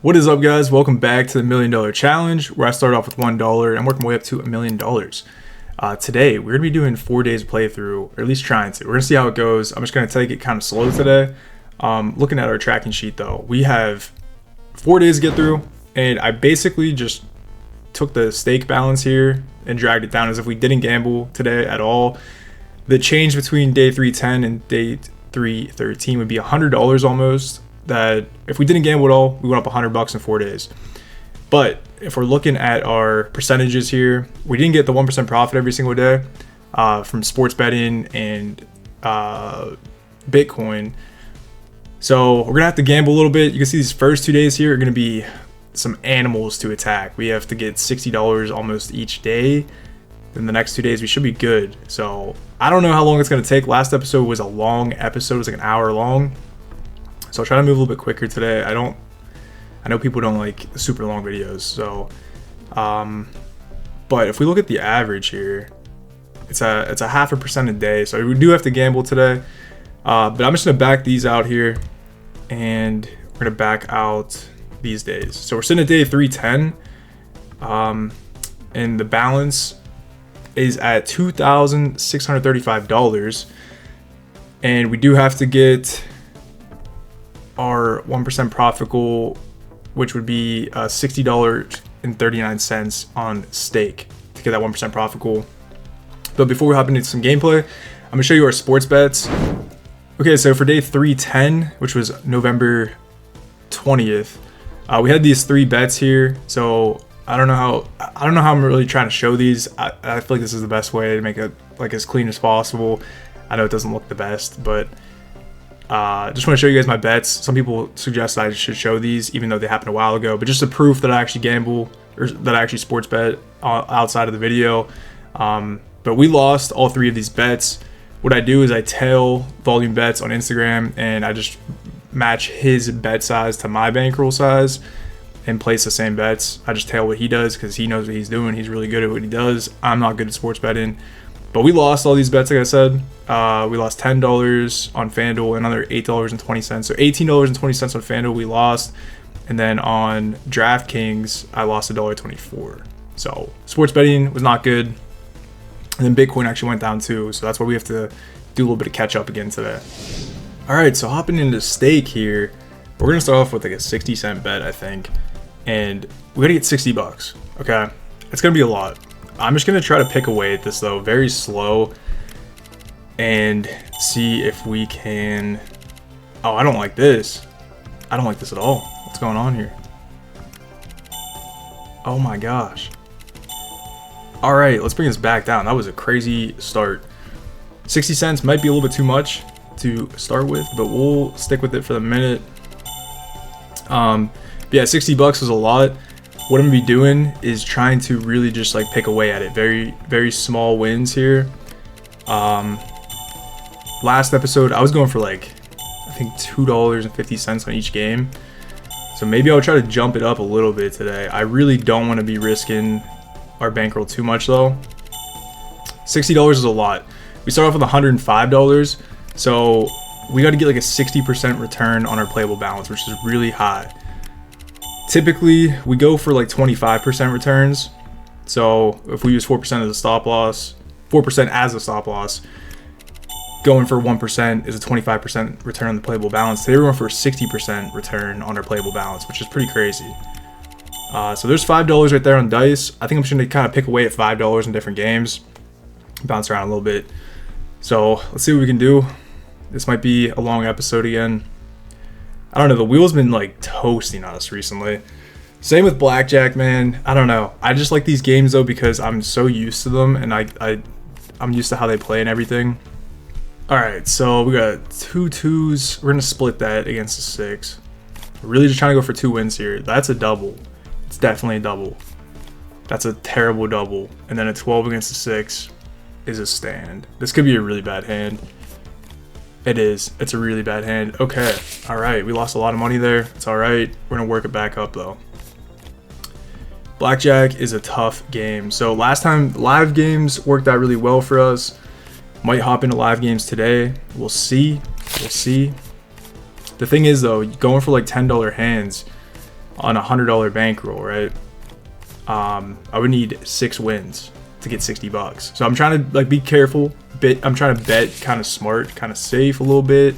What is up, guys? Welcome back to the $1,000,000 challenge, where I start off with $1 and work my way up to $1,000,000. Today we're gonna be doing 4 days playthrough, or at least trying to. We're gonna see how it goes. I'm just gonna take it kind of slow today. Looking at our tracking sheet though, we have 4 days to get through, and I basically just took the stake balance here and dragged it down as if we didn't gamble today at all. The change between day 310 and day 313 would be $100 almost. That if we didn't gamble at all, we went up $100 in 4 days. But if we're looking at our percentages here, we didn't get the 1% profit every single day from sports betting and Bitcoin. So we're gonna have to gamble a little bit. You can see these first 2 days here are gonna be some animals to attack. We have to get $60 almost each day. Then the next 2 days we should be good. So I don't know how long it's gonna take. Last episode was a long episode, it was like an hour long. So I'll try to move a little bit quicker today. I know people don't like super long videos. So, but if we look at the average here, it's a 0.5% a day. So we do have to gamble today. But I'm just gonna back these out here, and we're gonna back out these days. So we're sitting at day 310, and the balance is at $2,635, and we do have to get our 1% profit goal, which would be $60.39 on stake to get that 1% profit goal. But before we hop into some gameplay, I'm gonna show you our sports bets. Okay, so for day 310, which was November 20th, we had these 3 bets here. So I don't know how I'm really trying to show these. I feel like this is the best way to make it like as clean as possible. I know it doesn't look the best, but just want to show you guys my bets. Some people suggest that I should show these even though they happened a while ago, but just a proof that I actually gamble, or that I actually sports bet outside of the video. But we lost all 3 of these bets. What I do is I tail volume bets on Instagram, and I just match his bet size to my bankroll size and place the same bets. I just tail what he does because he knows what he's doing. He's really good at what he does. I'm not good at sports betting. But we lost all these bets, like I said. We lost $10 on FanDuel, another $8.20. So $18.20 on FanDuel we lost. And then on DraftKings, I lost $1.24. So sports betting was not good. And then Bitcoin actually went down too. So that's why we have to do a little bit of catch up again today. All right, so hopping into stake here. We're going to start off with like a 60-cent bet, I think. And we got to get $60, okay? It's going to be a lot. I'm just going to try to pick away at this, though, very slow, and see if we can... Oh, I don't like this. I don't like this at all. What's going on here? Oh my gosh. All right, let's bring this back down. That was a crazy start. 60 cents might be a little bit too much to start with, but we'll stick with it for the minute. Yeah, $60 is a lot. What I'm gonna be doing is trying to really just like pick away at it. Very, very small wins here. Last episode, I was going for like, I think $2.50 on each game. So maybe I'll try to jump it up a little bit today. I really don't want to be risking our bankroll too much though. $60 is a lot. We start off with $105. So we got to get like a 60% return on our playable balance, which is really high. Typically, we go for like 25% returns. So if we use 4% as a stop loss, 4% as a stop loss, going for 1% is a 25% return on the playable balance. Today we're going for a 60% return on our playable balance, which is pretty crazy. So there's $5 right there on dice. I think I'm just going to kind of pick away at $5 in different games, bounce around a little bit. So let's see what we can do. This might be a long episode again. I don't know, the wheel's been like toasting us recently. Same with blackjack, man. I don't know. I just like these games though because I'm so used to them, and I'm used to how they play and everything. All right, so we got 2 2s. We're gonna split that against a 6. We're really just trying to go for 2 wins here. That's a double. It's definitely a double. That's a terrible double. And then a 12 against a 6 is a stand. This could be a really bad hand. It is. It's a really bad hand. Okay. All right. We lost a lot of money there. It's all right. We're going to work it back up, though. Blackjack is a tough game. So last time, live games worked out really well for us. Might hop into live games today. We'll see. We'll see. The thing is, though, going for like $10 hands, on a $100 bankroll, right? I would need 6 wins to get $60. So I'm trying to like be careful. I'm trying to bet kind of smart, kind of safe a little bit.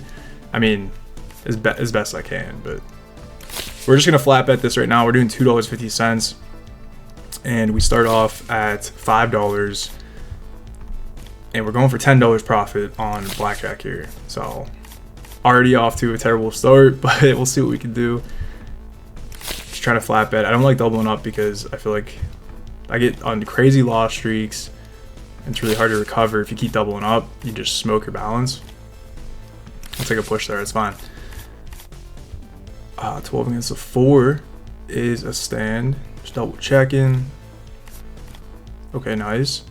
I mean, as best I can, but we're just gonna flat bet this right now. We're doing $2.50, and we start off at $5, and we're going for $10 profit on blackjack here. So already off to a terrible start, but we'll see what we can do. Just trying to flat bet. I don't like doubling up because I feel like I get on crazy loss streaks. It's really hard to recover if you keep doubling up. You just smoke your balance. I'll take a push there. It's fine. 12 against a 4 is a stand. Just double checking. Okay, nice.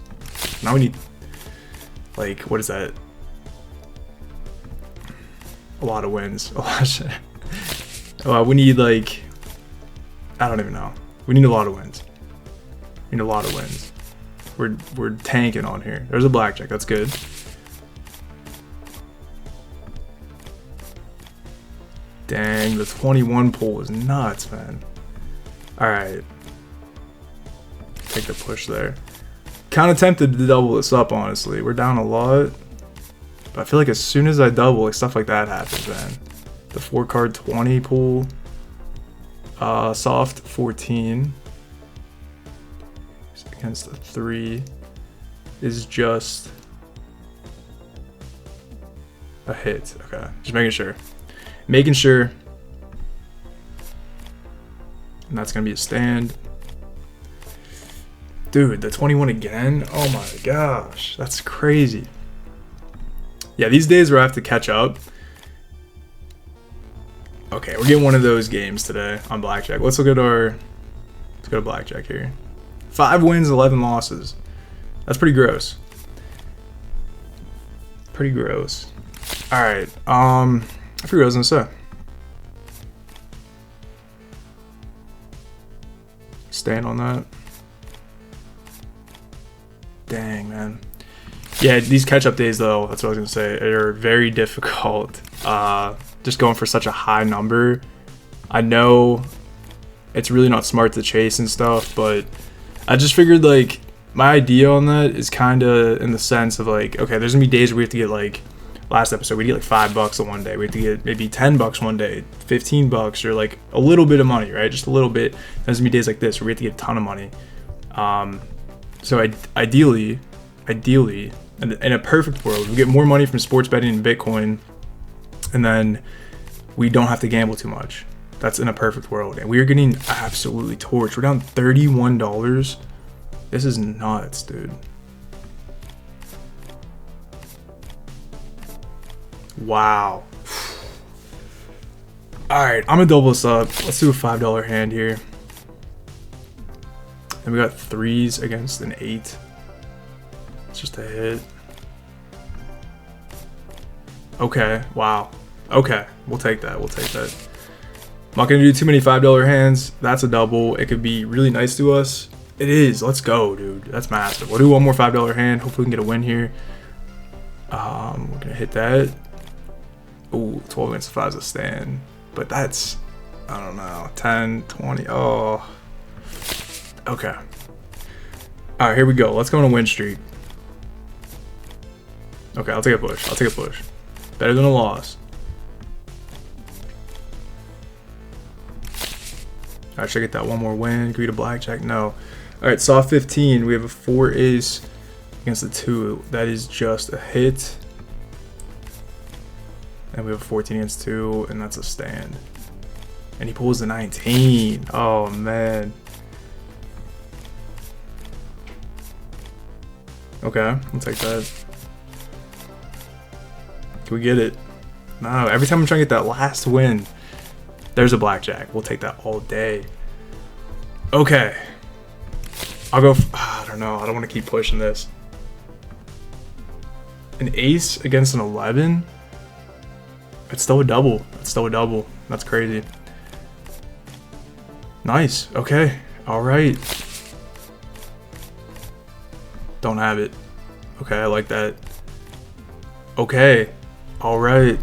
Now we need, like, what is that? A lot of wins. A lot of shit. We need, like, I don't even know. We need a lot of wins. We need a lot of wins. We're tanking on here. There's a blackjack. That's good. Dang, the 21 pull is nuts, man. All right. Take the push there. Kind of tempted to double this up, honestly. We're down a lot. But I feel like as soon as I double, like, stuff like that happens, man. The 4-card 20 pull. Soft 14. Against the 3 is just a hit. Okay, just making sure. Making sure. And that's gonna be a stand. Dude, the 21 again? Oh my gosh, that's crazy. Yeah, these days where I have to catch up. Okay, we're getting one of those games today on blackjack. Let's go to blackjack here. 5 wins, 11 losses. That's pretty gross. Pretty gross. All right. I forgot what I was gonna say. Stand on that. Dang, man. Yeah, these catch-up days, though, that's what I was gonna say, are very difficult. Just going for such a high number. I know it's really not smart to chase and stuff, but I just figured, like, my idea on that is kind of in the sense of, like, okay, there's gonna be days where we have to get, like, last episode we get like $5 the one day, we have to get maybe $10 one day, $15, or like a little bit of money, right? Just a little bit. There's gonna be days like this where we have to get a ton of money. So ideally, in a perfect world, we get more money from sports betting and Bitcoin, and then we don't have to gamble too much. That's in a perfect world. And we are getting absolutely torched. We're down $31. This is nuts, dude. Wow. Alright, I'm gonna double this up. Let's do a $5 hand here. And we got 3s against an 8. It's just a hit. Okay, wow. Okay, we'll take that. We'll take that. I'm not gonna do too many $5 hands. That's a double. It could be really nice to us. It is. Let's go, dude. That's massive. We'll do one more $5 hand. Hopefully we can get a win here. We're gonna hit that. Ooh, 12 against 5 is a stand. But that's, I don't know, 10, 20. Oh. Okay. All right, here we go. Let's go on a win streak. Okay, I'll take a push. I'll take a push. Better than a loss. All right, should I get that one more win? Can we get a blackjack? No. All right, soft 15. We have a 4 ace against the 2. That is just a hit. And we have a 14 against 2, and that's a stand. And he pulls the 19. Oh, man. Okay, I'll take that. Can we get it? No, every time I'm trying to get that last win, there's a blackjack. We'll take that all day. Okay. I'll go, I don't know. I don't want to keep pushing this. An ace against an 11? It's still a double. It's still a double. That's crazy. Nice. Okay. All right. Don't have it. Okay, I like that. Okay. All right.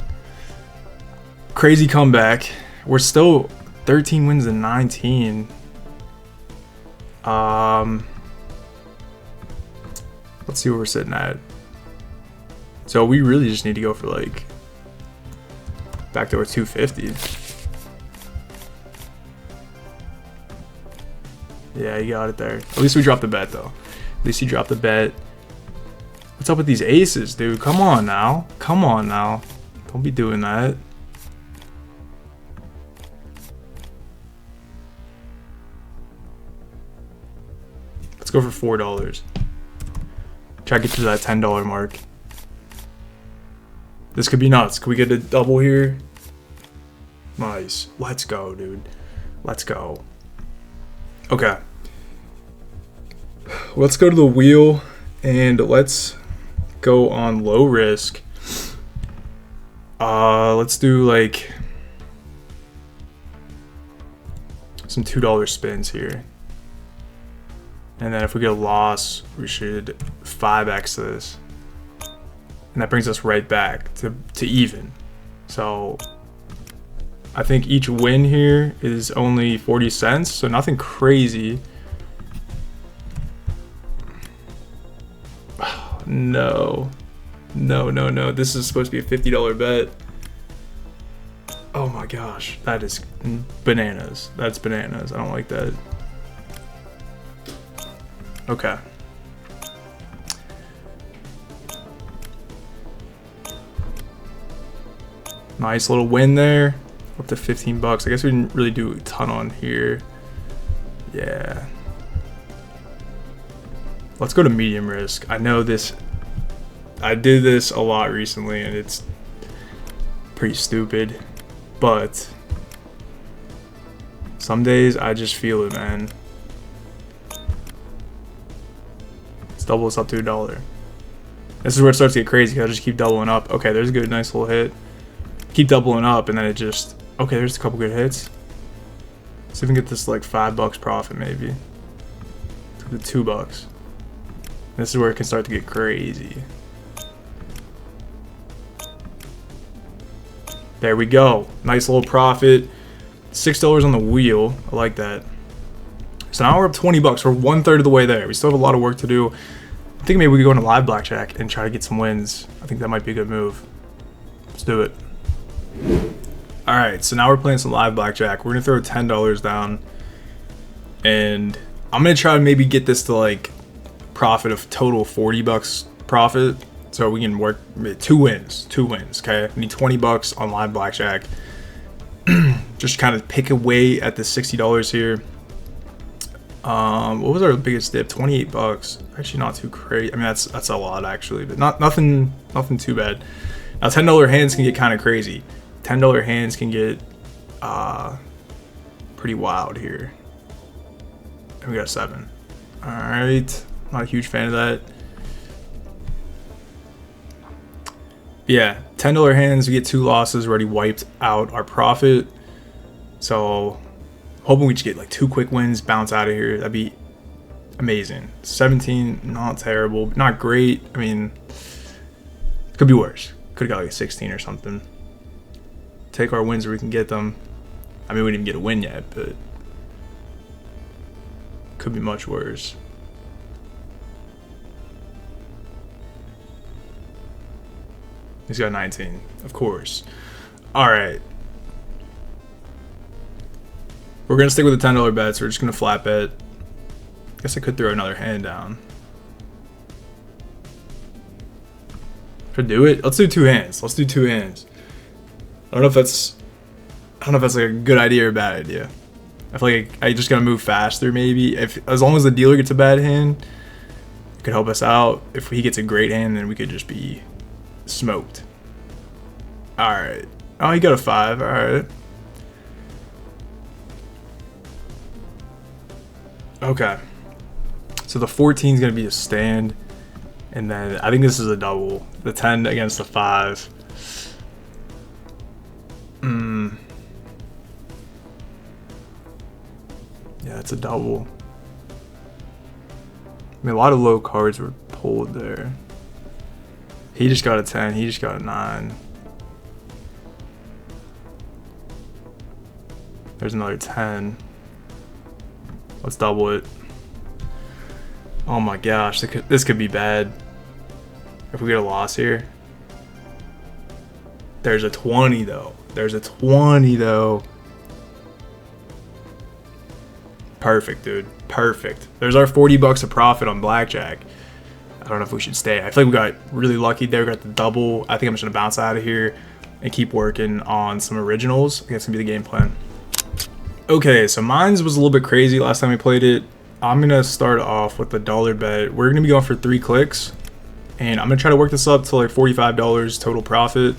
Crazy comeback. We're still 13 wins to 19. Let's see what we're sitting at. So we really just need to go for like back to our 250. Yeah, you got it there. At least we dropped the bet though. At least you dropped the bet. What's up with these aces, dude? Come on now. Come on now. Don't be doing that. Let's go for $4. Try to get to that $10 mark. This could be nuts. Can we get a double here? Nice. Let's go, dude. Let's go. Okay. Let's go to the wheel and let's go on low risk. Let's do like some $2 spins here. And then if we get a loss, we should 5x this. And that brings us right back to even. So I think each win here is only 40 cents, so nothing crazy. No. No, no, no. This is supposed to be a $50 bet. Oh my gosh. That is bananas. That's bananas. I don't like that. Okay. Nice little win there. Up to 15 bucks. I guess we didn't really do a ton on here. Yeah. Let's go to medium risk. I know this. I did this a lot recently and it's pretty stupid. But some days I just feel it, man. Let's double this up to $1. This is where it starts to get crazy. I'll just keep doubling up. Okay, there's a good, nice little hit. Keep doubling up, and then it just... Okay, there's a couple good hits. Let's see if we can get this like $5 profit, maybe. To the $2. This is where it can start to get crazy. There we go. Nice little profit. $6 on the wheel. I like that. So now we're up 20 bucks. We're 1/3 of the way there. We still have a lot of work to do. I think maybe we could go into live blackjack and try to get some wins. I think that might be a good move. Let's do it. All right, so now we're playing some live blackjack. We're gonna throw $10 down, and I'm gonna try to maybe get this to like profit of total 40 bucks profit, so we can work 2 wins. Okay, we need 20 bucks on live blackjack. Just kind of pick away at the $60 here. What was our biggest dip? 28 bucks. Actually, not too crazy. I mean, that's a lot actually, but nothing too bad. Now $10 hands can get kind of crazy. $10 hands can get pretty wild here. And we got a 7. All right, not a huge fan of that. Yeah, $10 hands, we get 2 losses, we already wiped out our profit. So hoping we just get like 2 quick wins, bounce out of here. That'd be amazing. 17, not terrible, but not great. I mean, could be worse. Could have got like a 16 or something. Take our wins where we can get them. I mean, we didn't get a win yet, but could be much worse. He's got 19, of course. All right. We're going to stick with the $10 bets. We're just going to flat bet. I guess I could throw another hand down. Should I do it? Let's do 2 hands. Let's do 2 hands. I don't know if that's like a good idea or a bad idea. I feel like I just got to move faster maybe. As long as the dealer gets a bad hand, it could help us out. If he gets a great hand, then we could just be smoked. All right. Oh, he got a 5. All right. Okay. So the 14 is going to be a stand. And then I think this is a double. The 10 against the 5. Yeah, it's a double. I mean, a lot of low cards were pulled there. He just got a 10. He just got a 9. There's another 10. Let's double it. Oh my gosh, this could be bad. If we get a loss here. There's a 20 though. There's a 20 though. Perfect, dude. Perfect. There's our 40 bucks of profit on blackjack. I don't know if we should stay. I feel like we got really lucky there. We got the double. I think I'm just gonna bounce out of here and keep working on some originals. I think that's gonna be the game plan. Okay, so mine's was a little bit crazy last time we played it. I'm gonna start off with the dollar bet. We're gonna be going for 3 clicks, and I'm gonna try to work this up to like $45 total profit.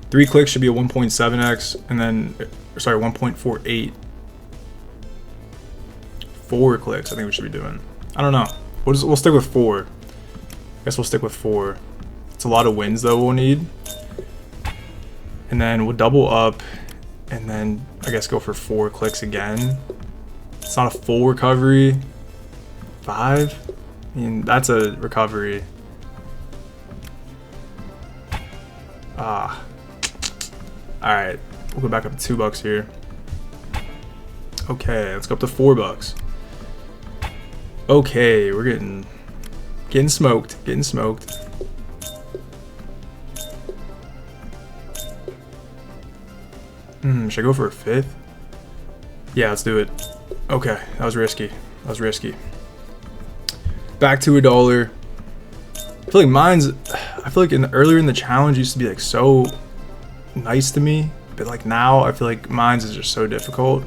3 clicks should be a 1.7x, and then, sorry, 1.48. 4 clicks, I think we should be doing. I don't know. We'll stick with 4. I guess we'll stick with 4. It's a lot of wins though we'll need. And then we'll double up, and then I guess go for 4 clicks again. It's not a full recovery. 5? I mean, that's a recovery. Alright, we'll go back up to $2 here. Okay, let's go up to $4. Okay, we're getting smoked, getting smoked. Should I go for a 5th? Yeah, let's do it. Okay, that was risky. That was risky. Back to $1. I feel like earlier in the challenge used to be like so nice to me, but like now I feel like mine's is just so difficult.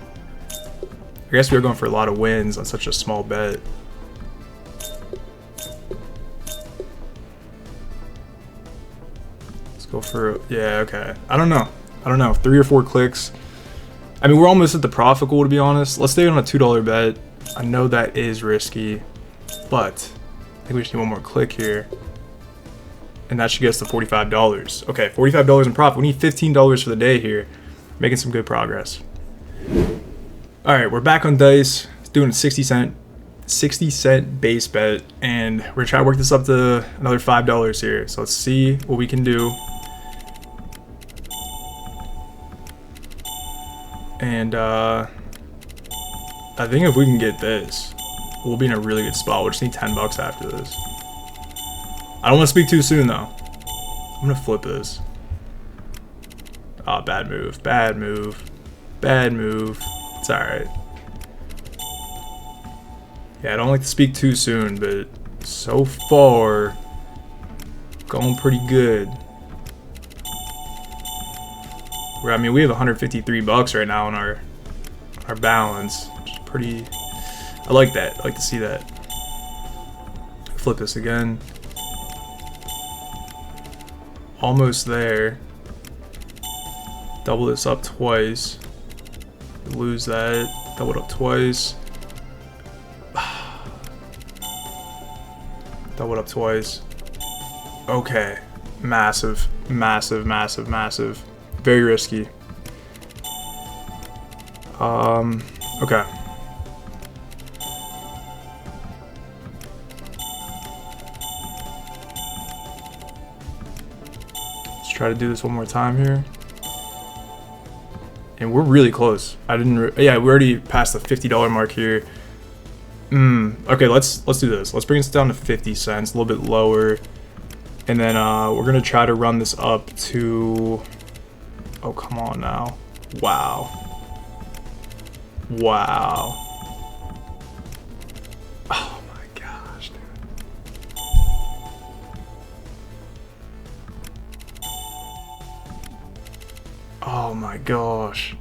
I guess we were going for a lot of wins on such a small bet. Let's go for, yeah, okay. I don't know. 3 or 4 clicks. I mean, we're almost at the profit goal, to be honest. Let's stay on a $2 bet. I know that is risky, but I think we just need one more click here. And that should get us to $45. Okay, $45 in profit. We need $15 for the day here. Making some good progress. All right, we're back on dice. Doing a 60 cent base bet, and we're gonna try to work this up to another $5 here. So let's see what we can do. And I think if we can get this, we'll be in a really good spot. We'll just need $10 after this. I don't want to speak too soon though. I'm gonna flip this. Oh, bad move, bad move, bad move. It's alright. Yeah, I don't like to speak too soon, but so far, going pretty good. I mean, we have $153 right now on our balance, which is pretty. I like that. I like to see that. Flip this again. Almost there. Double this up twice. Lose that. Double it up twice. Double it up twice. Okay. Massive, massive, massive, massive. Very risky. Okay. Let's try to do this one more time here. And we're really close. Yeah, we already passed the $50 mark here. Okay, let's do this. Let's bring this down to 50 cents, a little bit lower. And then we're gonna try to run this up to, oh, come on now. Wow. Wow. Oh my gosh, dude. Oh my gosh.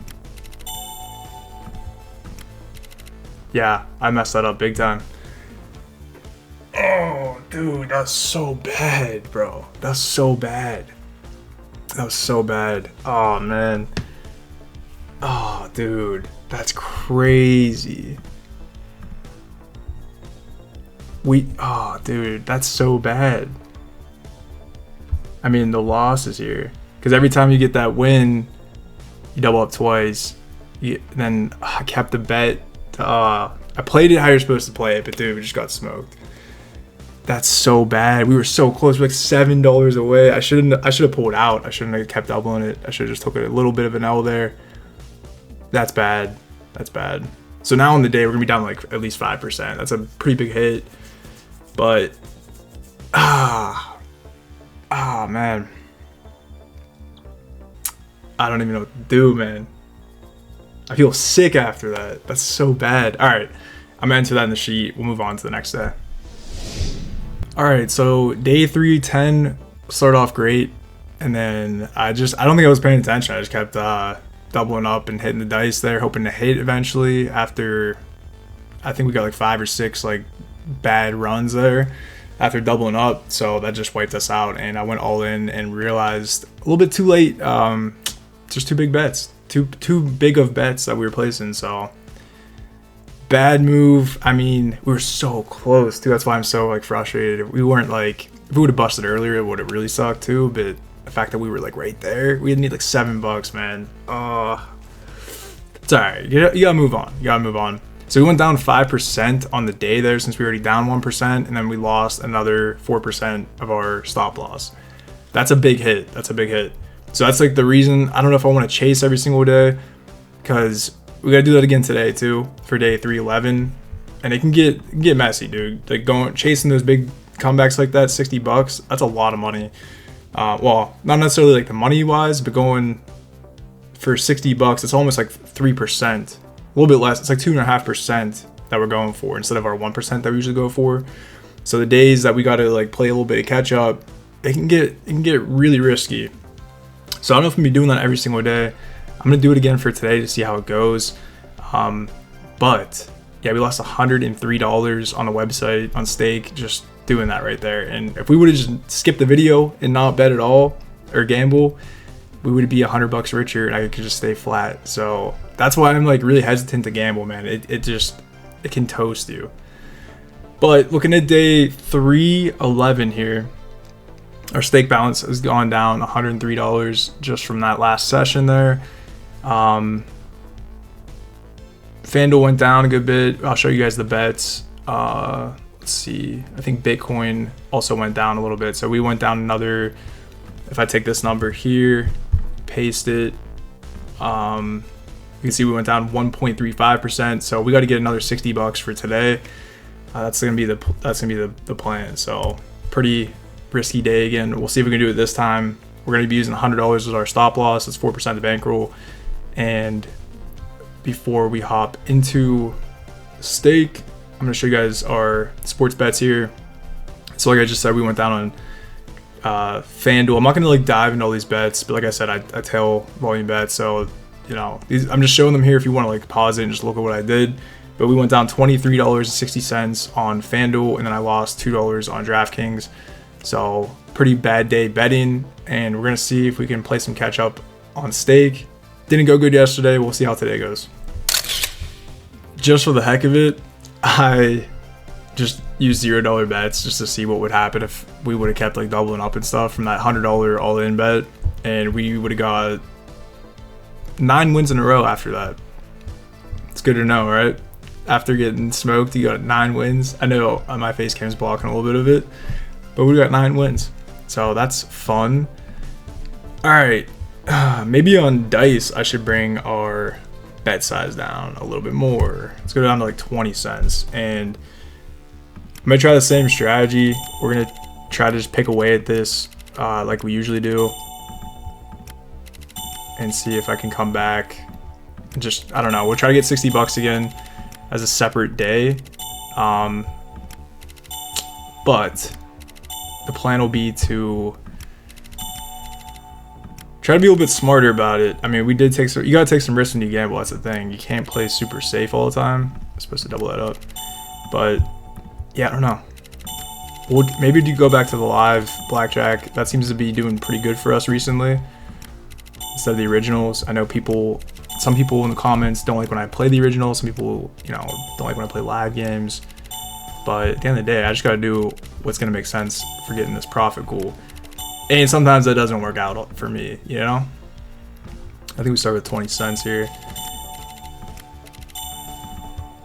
Yeah, I messed that up big time. Oh, dude, that's so bad, bro. That's so bad. That was so bad. Oh, man. Oh, dude. That's crazy. Oh, dude. That's so bad. I mean, the loss is here. Because every time you get that win, you double up twice. Then I kept the bet. I played it how you're supposed to play it, but dude, we just got smoked. That's so bad. We were so close. We're like $7 away. I should have pulled out. I shouldn't have kept doubling it. I should have just took a little bit of an L there. That's bad. That's bad. So now on the day, we're gonna be down like at least 5%. That's a pretty big hit. But man, I don't even know what to do, man. I feel sick after that. That's so bad. All right, I'm gonna enter that in the sheet. We'll move on to the next day. All right, so day 310 started off great, and then I don't think I was paying attention. I just kept doubling up and hitting the dice there, hoping to hit eventually. After I think we got like 5 or 6 like bad runs there after doubling up, so that just wiped us out, and I went all in and realized a little bit too late, just too big bets, too big of bets that we were placing. So bad move. I mean, we were so close too. That's why I'm so like frustrated. We weren't like, if we would have busted earlier, it would have really sucked too. But the fact that we were like right there, we need like $7, man. It's all right. You gotta move on. You gotta move on. So we went down 5% on the day there, since we were already down 1%, and then we lost another 4% of our stop loss. That's a big hit. That's a big hit. So that's like the reason. I don't know if I want to chase every single day, because we gotta do that again today too for day 311, and it can get messy, dude. Like chasing those big comebacks like that, $60. That's a lot of money. Well, not necessarily like the money wise, but going for $60, it's almost like 3%. A little bit less. It's like 2.5% that we're going for instead of our 1% that we usually go for. So the days that we got to like play a little bit of catch up, it can get really risky. So I don't know if I'm gonna be doing that every single day. I'm gonna do it again for today to see how it goes. But yeah, we lost $103 on the website on stake just doing that right there. And if we would have just skipped the video and not bet at all or gamble, we would be $100 richer, and I could just stay flat. So that's why I'm like really hesitant to gamble, man. It can toast you. But looking at day 311 here, our stake balance has gone down $103 just from that last session there. FanDuel went down a good bit. I'll show you guys the bets. Let's see. I think Bitcoin also went down a little bit. So we went down another, if I take this number here, paste it, you can see we went down 1.35%. So we got to get another $60 for today. That's gonna be the plan. So pretty risky day again. We'll see if we can do it this time. We're gonna be using $100 as our stop loss. It's 4% of Bankroll. And before we hop into stake, I'm gonna show you guys our sports bets here. So like I just said, we went down on FanDuel. I'm not gonna like dive into all these bets, but like I said, I tail volume bets, so you know, I'm just showing them here if you want to like pause it and just look at what I did. But we went down $23.60 on FanDuel, and then I lost $2 on DraftKings. So pretty bad day betting, and we're gonna see if we can play some catch up on stake. Didn't go good yesterday. We'll see how today goes. Just for the heck of it, I just used $0 bets just to see what would happen if we would have kept like doubling up and stuff from that $100 all-in bet, and we would have got 9 wins in a row after that. It's good to know, right? After getting smoked, you got 9 wins. I know my face cam's blocking a little bit of it, but we got 9 wins, so that's fun. All right, maybe on dice I should bring our bet size down a little bit more. Let's go down to like 20 cents, and I'm gonna try the same strategy. We're gonna try to just pick away at this like we usually do, and see if I can come back. Just, I don't know, we'll try to get $60 again as a separate day. But the plan will be to try to be a little bit smarter about it. I mean, we did take some, you gotta take some risks when you gamble. That's the thing. You can't play super safe all the time. I'm supposed to double that up, but yeah, I don't know. We'll maybe do go back to the live blackjack. That seems to be doing pretty good for us recently instead of the originals. I know some people in the comments don't like when I play the originals. Some people, you know, don't like when I play live games. But at the end of the day, I just gotta do what's gonna make sense for getting this profit pool. And sometimes that doesn't work out for me, you know? I think we start with 20 cents here.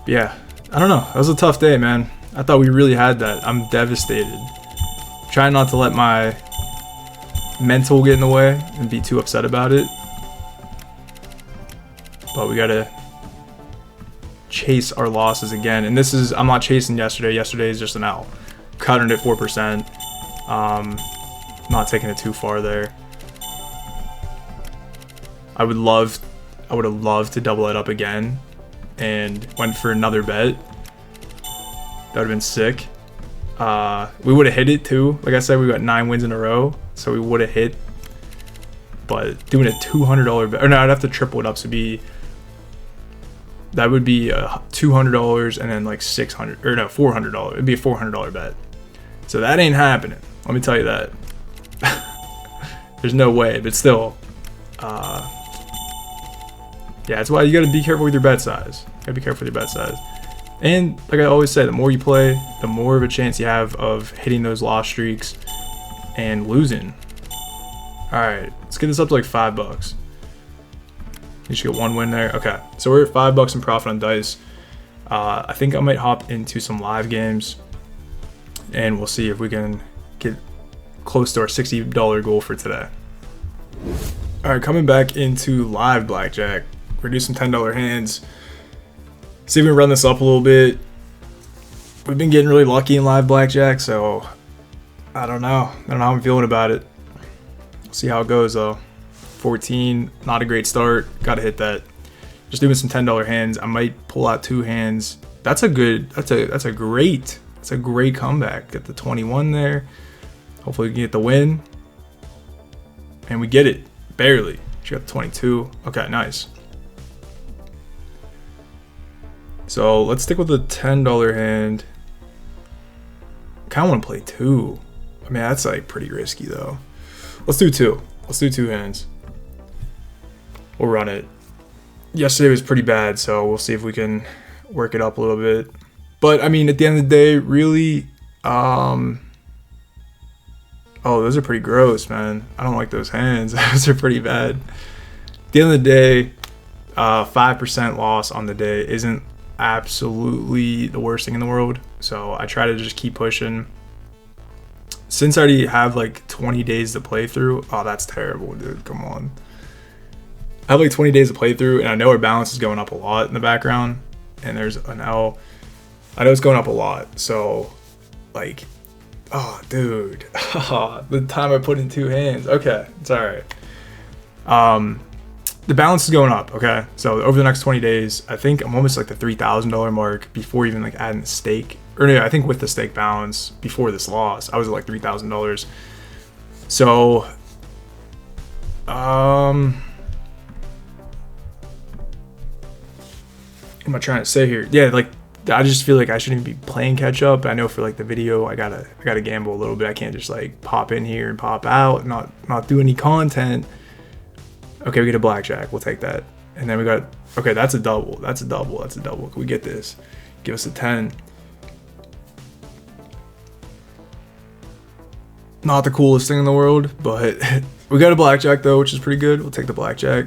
But yeah, I don't know. That was a tough day, man. I thought we really had that. I'm devastated. Trying not to let my mental get in the way and be too upset about it. but we gotta chase our losses again. And this is, I'm not chasing yesterday. Yesterday is just an L. Cutting it 4%. Not taking it too far there. I would have loved to double it up again and went for another bet. That would have been sick. We would have hit it too. Like I said, we got 9 wins in a row, so we would have hit. But doing a $200 bet, or no, I'd have to triple it up. So that would be $200 and then like $600 or no, $400. It'd be a $400 bet. So that ain't happening. Let me tell you that. There's no way, but still. Yeah, that's why you gotta be careful with your bet size. You gotta be careful with your bet size. And like I always say, the more you play, the more of a chance you have of hitting those loss streaks and losing. Alright, let's get this up to like $5. You should get 1 win there. Okay, so we're at $5 in profit on dice. I think I might hop into some live games and we'll see if we can get close to our $60 goal for today. Alright, coming back into live blackjack. We're gonna do some $10 hands. See if we can run this up a little bit. We've been getting really lucky in live blackjack, so I don't know. I don't know how I'm feeling about it. We'll see how it goes though. 14, not a great start. Gotta hit that. Just doing some $10 hands. I might pull out 2 hands. That's a great comeback. Get the 21 there. Hopefully we can get the win. And we get it. Barely. She got the 22. Okay, nice. So let's stick with the $10 hand. Kinda wanna play 2. I mean, that's like pretty risky though. Let's do 2. Let's do 2 hands. We'll run it. Yesterday was pretty bad, so we'll see if we can work it up a little bit. But I mean, at the end of the day, really, oh, those are pretty gross, man. I don't like those hands. Those are pretty bad. At the end of the day, 5% loss on the day isn't absolutely the worst thing in the world. So I try to just keep pushing. Since I already have like 20 days to play through, oh, that's terrible, dude. Come on. I have like 20 days to play through, and I know our balance is going up a lot in the background. And there's an L. I know it's going up a lot. So, like, oh, dude. The time I put in 2 hands. Okay, it's all right. The balance is going up, okay? So over the next 20 days, I think I'm almost like the $3,000 mark before even like adding the stake. Or no, I think with the stake balance before this loss, I was at like $3,000. So, what am I trying to say here? Yeah, like I just feel like I shouldn't even be playing catch up. I know for like the video, I gotta gamble a little bit. I can't just like pop in here and pop out, not do any content. Okay, we get a blackjack. We'll take that. And then we got, okay, that's a double. That's a double. That's a double. Can we get this? Give us a 10. Not the coolest thing in the world, but we got a blackjack though, which is pretty good. We'll take the blackjack.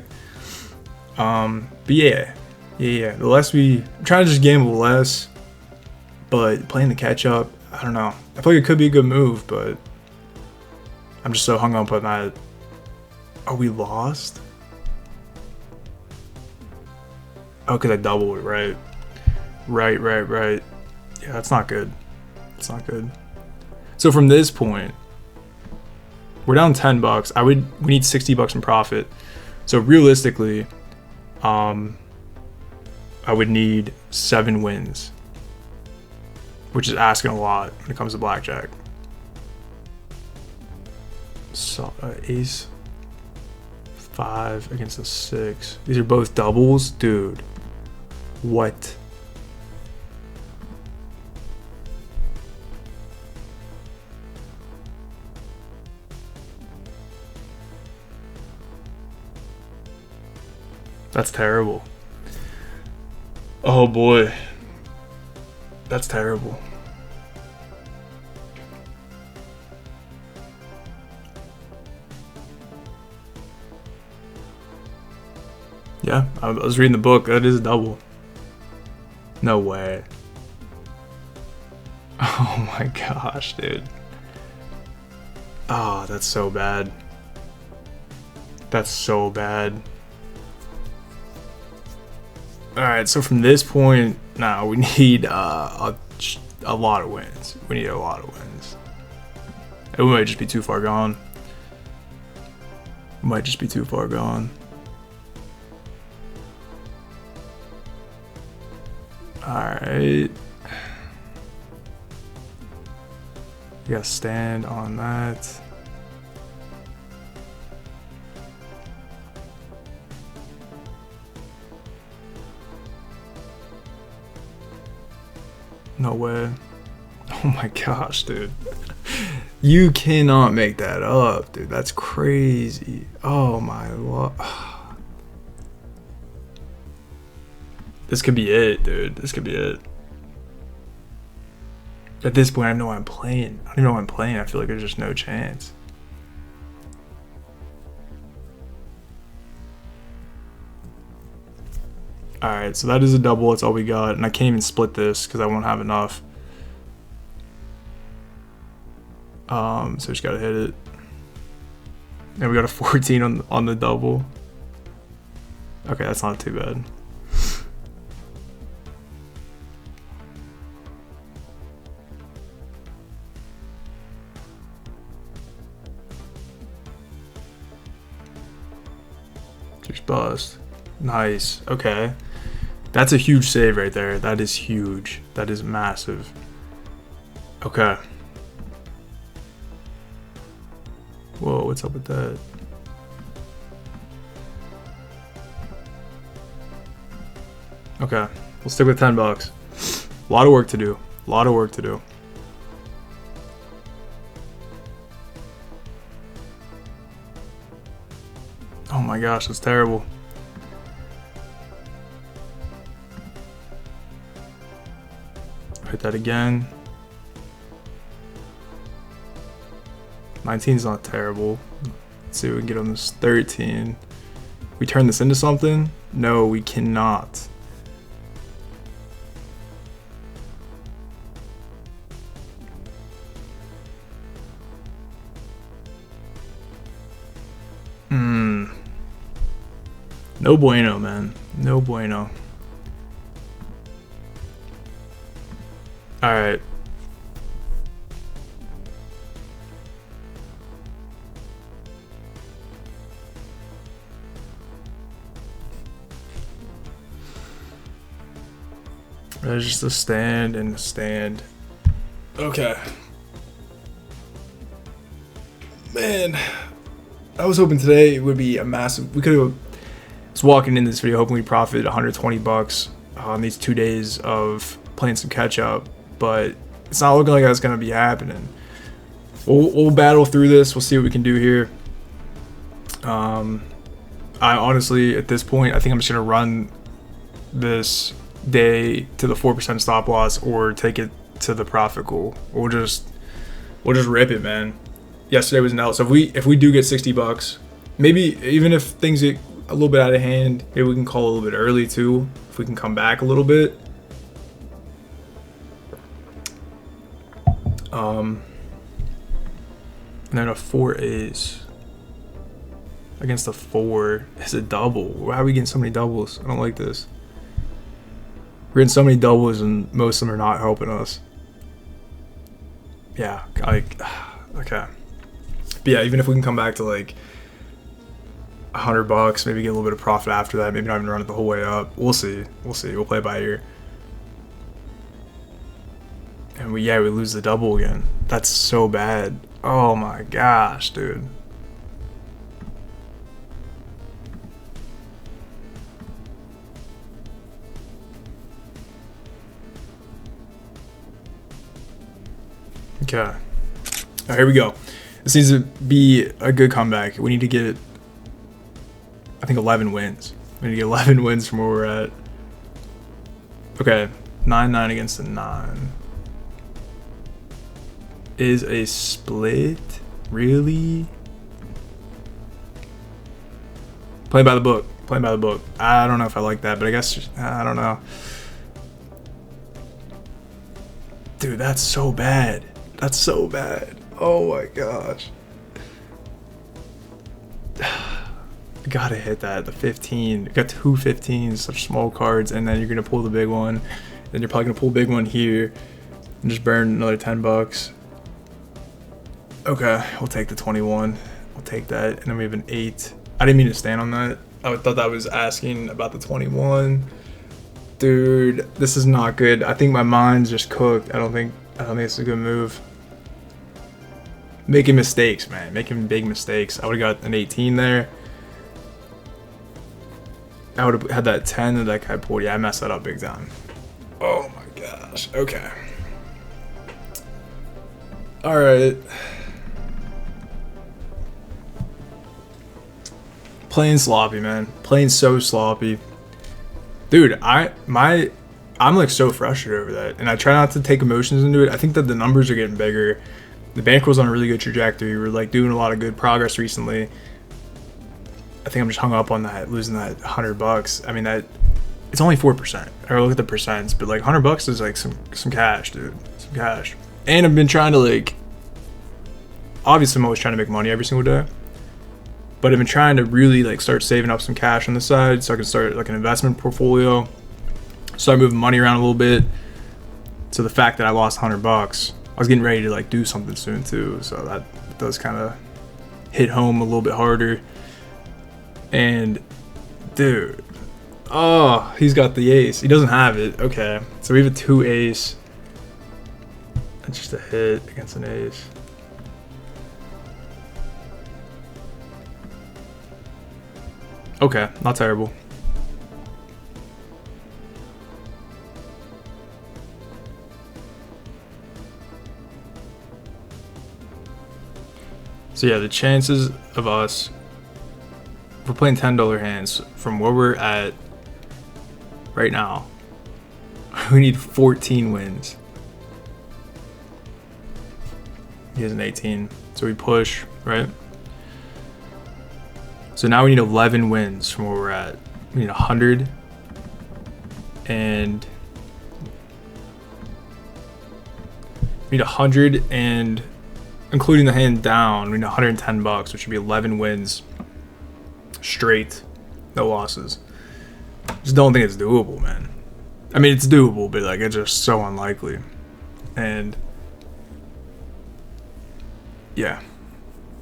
But yeah. The less I'm trying to just gamble less, but playing the catch up, I don't know. I feel like it could be a good move, but I'm just so hung up on that. Oh, we lost? Oh, because I doubled it, right? Right. Yeah, that's not good. It's not good. So from this point, we're down $10. We need $60 in profit. So realistically, I would need 7 wins, which is asking a lot when it comes to blackjack. So ace 5 against a 6. These are both doubles, dude. What? That's terrible. Oh boy. That's terrible. Yeah, I was reading the book. That is a double. No way. Oh my gosh, dude. Oh, that's so bad. That's so bad. All right, so from this point, now we need a lot of wins. We need a lot of wins. It might just be too far gone. Might just be too far gone. All right. You gotta stand on that. No way. Oh my gosh, dude. You cannot make that up, dude. That's crazy. Oh my lord. This could be it, dude. This could be it. At this point, I know I'm playing. I don't even know I'm playing. I feel like there's just no chance. Alright, so that is a double. That's all we got. And I can't even split this because I won't have enough. So just gotta hit it. And we got a 14 on the double. Okay, that's not too bad. Just bust. Nice. Okay. That's a huge save right there. That is huge. That is massive. Okay. Whoa, what's up with that? Okay, we'll stick with 10 bucks. A lot of work to do. A lot of work to do. Oh my gosh, that's terrible. Hit that again. 19 is not terrible. Let's see if we can get on this 13. We turn this into something? No, we cannot. No bueno, man. No bueno. Alright. There's just a stand and a stand. Okay. Man, I was hoping today it would be a massive. We could have. I was walking in this video hoping we profited 120 bucks on these 2 days of playing some catch up, but it's not looking like that's gonna be happening. We'll battle through this. We'll see what we can do here. I honestly, at this point, I think I'm just gonna run this day to the 4% stop loss or take it to the profit goal. We'll just rip it, man. Yesterday was an L. So if we do get 60 bucks, maybe even if things get a little bit out of hand, maybe we can call a little bit early too. If we can come back a little bit. And then a 4 ace against a 4 is a double. Why are we getting so many doubles? I don't like this. We're getting so many doubles and most of them are not helping us. Yeah, like, okay. But yeah, even if we can come back to like 100 bucks, maybe get a little bit of profit after that, maybe not even run it the whole way up. We'll see. We'll see. We'll play it by ear. And we lose the double again. That's so bad. Oh my gosh, dude. Okay. All right, here we go. This needs to be a good comeback. We need to get, I think, 11 wins. We need to get 11 wins from where we're at. Okay, 9-9 against the 9. Is a split? Really? Playing by the book. Playing by the book. I don't know if I like that, but I guess, I don't know. Dude, that's so bad. That's so bad. Oh my gosh. gotta hit that. The 15. You got two 15s, such small cards, and then you're gonna pull the big one. Then you're probably gonna pull a big one here and just burn another 10 bucks. Okay, we'll take the 21. We'll take that. And then we have an 8. I didn't mean to stand on that. I thought that was asking about the 21. Dude, this is not good. I think my mind's just cooked. I don't think it's a good move. Making mistakes, man. Making big mistakes. I would have got an 18 there. I would have had that 10 that that guy pulled. Yeah, I messed that up big time. Oh my gosh. Okay. Alright. Playing sloppy, man. Playing so sloppy. Dude, I'm like so frustrated over that. And I try not to take emotions into it. I think that the numbers are getting bigger. The bankroll's on a really good trajectory. We're like doing a lot of good progress recently. I think I'm just hung up on that, losing that 100 bucks. I mean, that it's only 4%. Or look at the percents, but like 100 bucks is like some cash, dude. Some cash. And I've been trying to like, obviously I'm always trying to make money every single day. But I've been trying to really like start saving up some cash on the side so I can start like an investment portfolio. Start moving money around a little bit. So the fact that I lost 100 bucks, I was getting ready to like do something soon too. So that does kind of hit home a little bit harder. And dude, oh, he's got the ace. He doesn't have it. Okay, so we have a 2 ace. That's just a hit against an ace. Okay, not terrible. So yeah, the chances of us, if we're playing $10 hands from where we're at right now, we need 14 wins. He has an 18, so we push, right? So now we need 11 wins from where we're at. We need 100 and we need 100 and including the hand down, we need 110 bucks, which would be 11 wins straight, no losses. Just don't think it's doable, man. I mean, it's doable, but like it's just so unlikely. And yeah,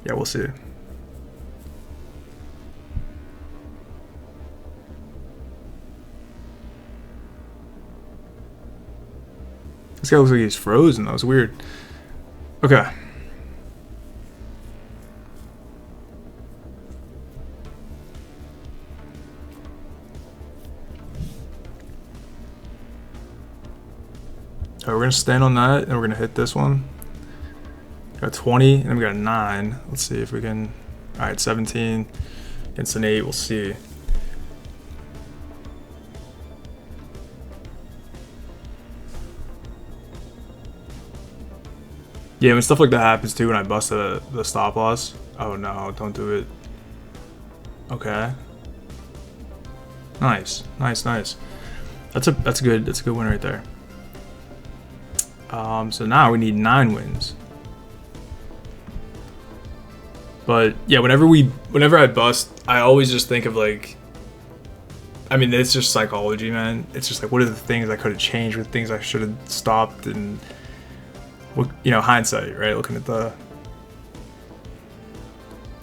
we'll see. This guy looks like he's frozen. That was weird. Okay. So we're gonna stand on that, and we're gonna hit this one. Got 20, and then we got a 9. Let's see if we can. All right, 17 against an 8. We'll see. Yeah, when stuff like that happens too, when I bust the stop loss. Oh no, don't do it. Okay. Nice. That's a good win right there. So now we need 9 wins. But yeah, whenever I bust, I always just think of like, I mean, it's just psychology, man. It's just like, what are the things I could have changed? What things I should have stopped? And what, you know, hindsight, right? Looking at the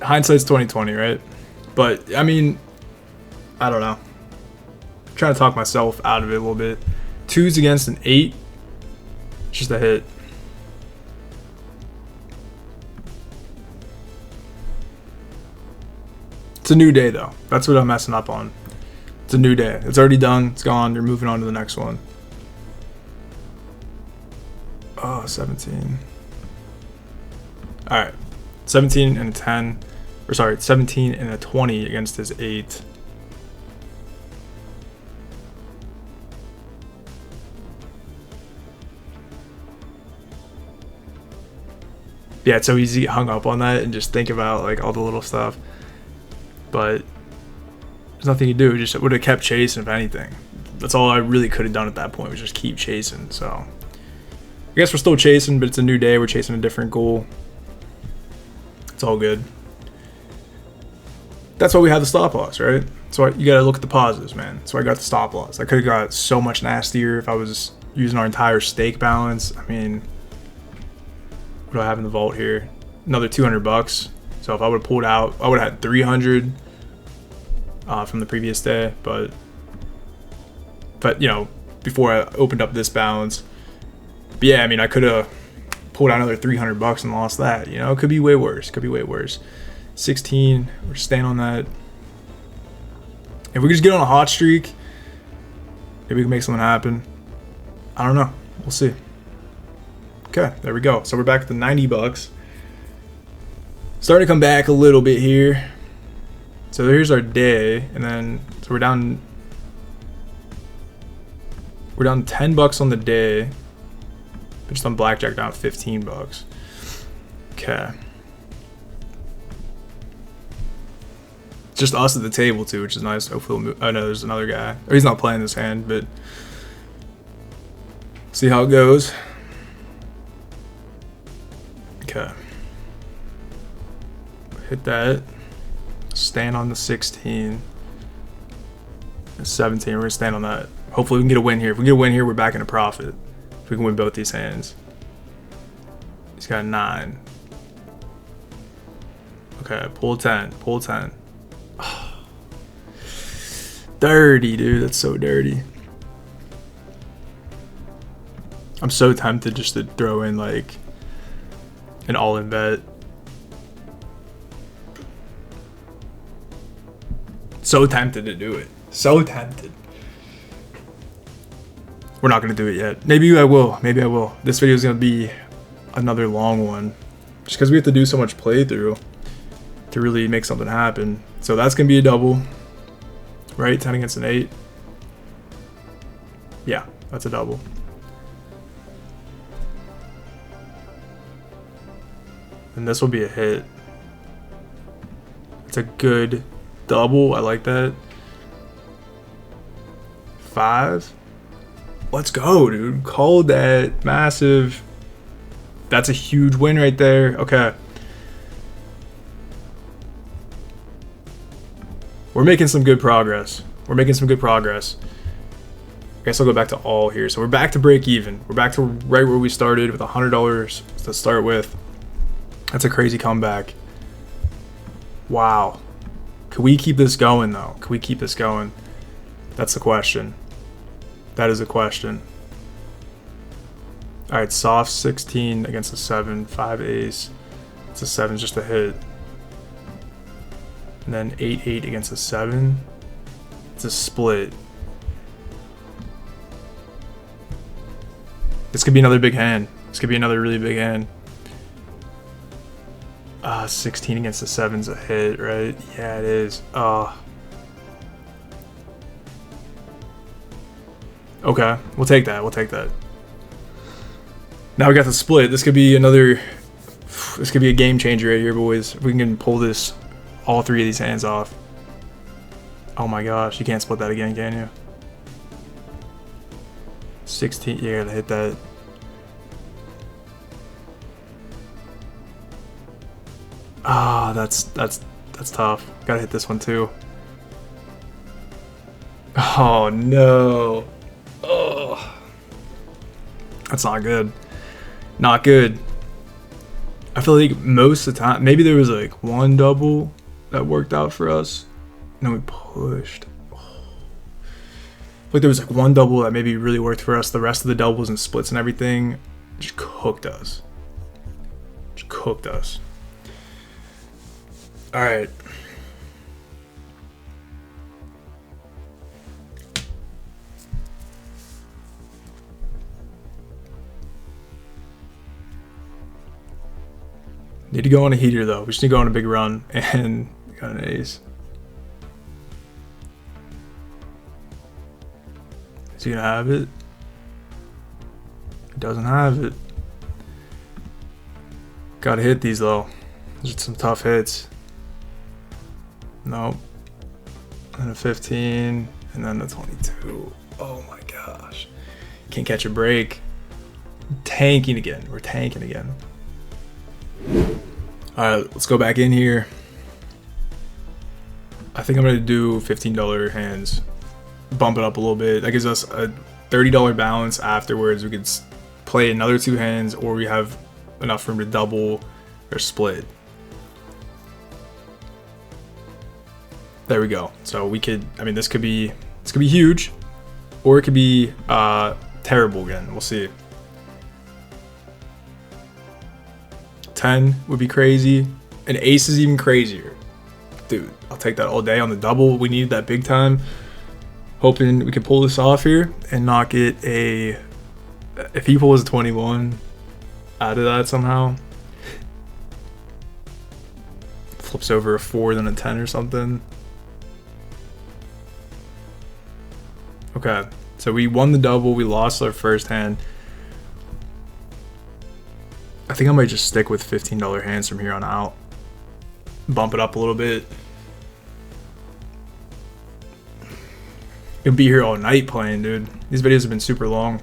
hindsight's 2020, right? But I mean, I don't know. I'm trying to talk myself out of it a little bit. 2s against an 8. Just a hit. It's a new day though. That's what I'm messing up on. It's a new day. It's already done. It's gone. You're moving on to the next one. Oh, 17. All right. 17 and a 10. Or sorry, 17 and a 20 against his 8. Yeah, it's so easy to get hung up on that and just think about like all the little stuff. But there's nothing you do. Just would have kept chasing, if anything. That's all I really could have done at that point, was just keep chasing. So I guess we're still chasing, but it's a new day. We're chasing a different goal. It's all good. that's why we have the stop loss, right? So you gotta look at the positives, man. So I got the stop loss. I could have got so much nastier if I was using our entire stake balance. I mean, what do I have in the vault here? Another 200 bucks. So if I would have pulled out, I would have had 300 from the previous day. But you know, before I opened up this balance. But yeah, I mean, I could have pulled out another 300 bucks and lost that. You know, it could be way worse. Could be way worse. 16. We're staying on that. If we could just get on a hot streak, maybe we can make something happen. I don't know. We'll see. Okay, there we go. So we're back at the 90 bucks. Starting to come back a little bit here. So here's our day, and then so we're down 10 bucks on the day. But just on blackjack down 15 bucks. Okay. Just us at the table too, which is nice. Hopefully we'll move. Oh no, there's another guy. Or he's not playing this hand, but see how it goes. Okay. Hit that. Stand on the 16. The 17. We're gonna stand on that. Hopefully we can get a win here. If we get a win here, we're back in a profit. If we can win both these hands. He's got a 9. Okay, pull 10. Pull 10. Dirty, dude. That's so dirty. I'm so tempted just to throw in like an all-in bet. So tempted to do it. So tempted. We're not going to do it yet. Maybe I will. Maybe I will. This video is going to be another long one. Just because we have to do so much playthrough to really make something happen. So that's going to be a double. Right? 10 against an 8. Yeah, that's a double. And this will be a hit. It's a good double. I like that. 5. Let's go, dude. Called that. Massive. That's a huge win right there. Okay. We're making some good progress. We're making some good progress. I guess I'll go back to all here. So we're back to break even. We're back to right where we started with $100 to start with. That's a crazy comeback. Wow. Can we keep this going, though? Can we keep this going? That's the question. That is a question. All right, soft 16 against a 7, 5 ace. It's a 7, just a hit. And then 8-8 against a 7. It's a split. This could be another big hand. This could be another really big hand. 16 against the 7's a hit, right? Yeah, it is. Okay, we'll take that. We'll take that. Now we got the split. This could be another. This could be a game changer right here, boys. If we can pull this, all 3 of these hands off. Oh my gosh, you can't split that again, can you? 16. You gotta hit that. Ah, that's tough. Gotta hit this one too. Oh no. Oh, that's not good. Not good. I feel like most of the time, maybe there was like one double that worked out for us, and then we pushed. Like there was like one double that maybe really worked for us. The rest of the doubles and splits and everything just cooked us. Just cooked us. All right. Need to go on a heater though. We just need to go on a big run, and got an ace. Is he gonna have it? He doesn't have it. Gotta hit these though. Those are some tough hits. Nope. And a 15, and then the 22. Oh my gosh. Can't catch a break. Tanking again. We're tanking again. Alright, let's go back in here. I think I'm gonna do $15 hands, bump it up a little bit. That gives us a $30 balance. Afterwards we could play another 2 hands, or we have enough room to double or split. There we go. So we could, I mean, this could be huge, or it could be terrible again. We'll see. 10 would be crazy. An ace is even crazier. Dude, I'll take that all day on the double. We need that big time. Hoping we can pull this off here and not get a... If he pulls a 21 out of that somehow, flips over a 4, then a 10 or something. Okay, so we won the double. We lost our first hand. I think I might just stick with $15 hands from here on out. Bump it up a little bit. You'll be here all night playing, dude. These videos have been super long.